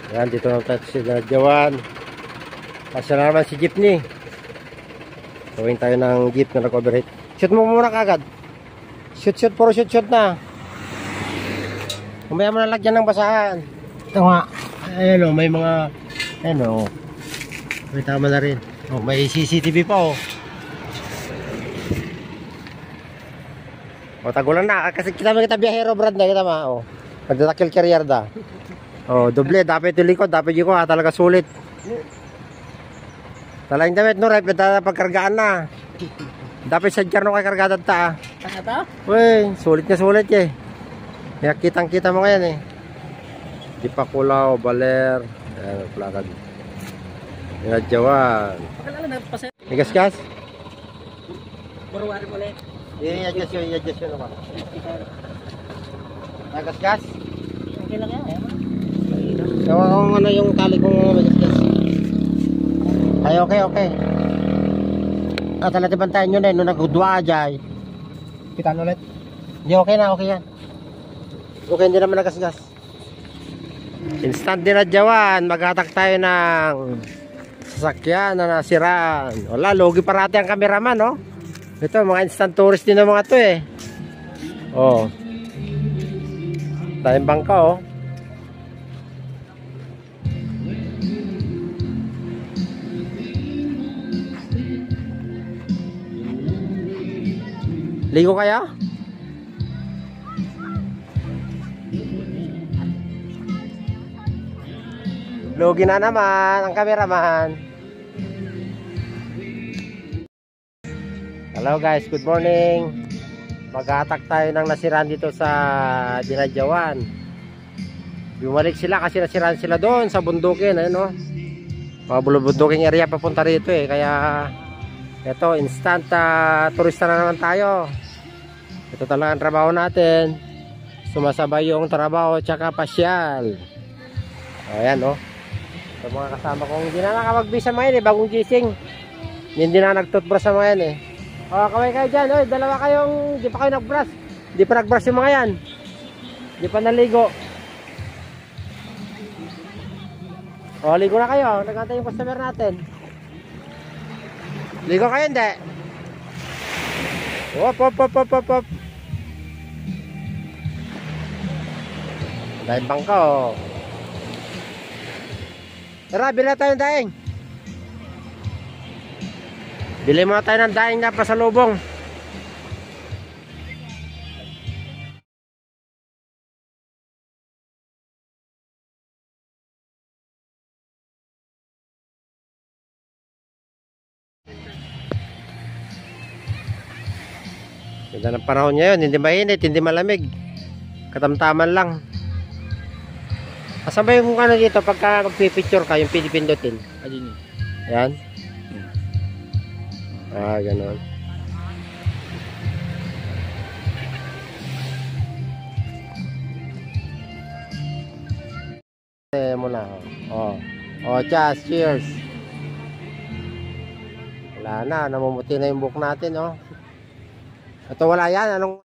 Yan, dito na tayo sa Dinadyawan. Kasi na naman si jeepney. Gawin tayo ng jeep na nag-overheat. Shoot mo muna kagad. Shoot, puro shoot na. Mamaya mo na lagyan ng basahan. Ito nga. Ayan o, may mga... Ayan o. May tama na rin. O, may CCTV pa o. O, tagulan na. Kasi kita biyahero, Brad na. Kita ma. O, nagdatakil carrier da. O, doble. Dapat yung likod. Dapat yung talaga sulit. Talagang damit no, rep. Pagkargaan na. Dapat sa dyan no kay kargadad ta. Ano to? Uy, sulit na sulit eh. Kaya kitang-kita mo ngayon eh. Di pa kulaw, baler. Ayan, plakad. Dinadyawan. Pakilala na, pasay. Igas-gas? Buruan ulit. I-adjust yun naman. Igas-gas? Okay lang yan, eh. Gawa kong ano yung tali kong igas-gas. Ay, okay. At natin bantayan nyo na nung nagudwa ajay. Pitan ulit. Hindi, okay yan. Okay, hindi naman nagasgas. Instant Dinadyawan. Maghatak tayo ng sasakyan na nasiraan. Wala, logi parati ang cameraman, no? Ito, mga instant tourist din ng mga to eh. Oh. Tayong bangka, oh. Ligo kaya? Logi na naman ang cameraman. Hello guys, good morning. Mag-attack tayo ng nasiraan dito sa Dinadyawan. Bumalik sila kasi nasiraan sila doon sa bundukin, ayun no. Mga bulubunduking area papunta rito eh, kaya ito, instant turista na naman tayo. Ito talaga ang trabaho natin. Sumasabay yung trabaho tsaka pasyal. Ayan o. Ito mga kasama kong hindi na nakapag-bis sa mga yan eh. Bagong gising. Hindi na nag-toothbrush sa mga yan eh. O, kaway kayo dyan. Oy, dalawa kayong, di pa kayo nag-brush. Di pa nag-brush yung mga yan. Di pa naligo. O, ligo na kayo. Nagantay yung customer natin. Ligo kayo hindi? Op. Dahil bangka oh. Tara, bili tayo ng daing. Bili muna tayo ng daing na pasalubong. Ganda ng panahon ngayon, hindi mainit, hindi malamig. Katamtaman lang. Asan ba yung ano dito pagka magpipicture ka, yung pinipindutin? Ayun. Ayan. Ah, gano'n. Muna. Cheers. Wala na, namumuti na yung buhok natin, oh. Ito wala yan, anong...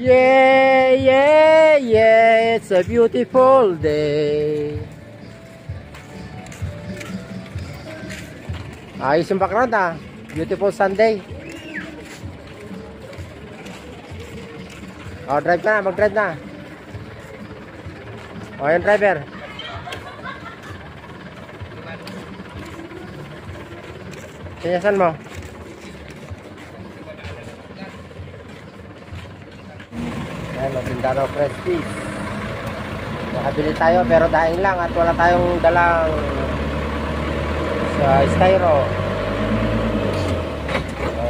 Yeah, it's a beautiful day. Ayos yung background ah. Beautiful Sunday. Oh, drive na, mag-drive na. Oh, yung driver. Sinyasan mo. Ayan, Maguindanao Fresh Fish. Nakabili tayo pero daing lang at wala tayong dalang sa styro.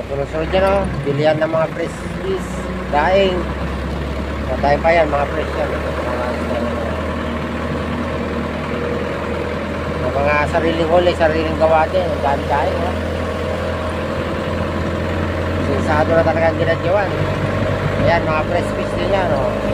Sunod-sunod dyan o, bilihan ng mga fresh fish, daing. Tayo pa yan, mga fresh yan. Mga sariling huli, sariling gawa din. Ang dami daing o. Sinsado na talaga ang Dinadyawan. Ayan, mga fresh fish din yan, oh.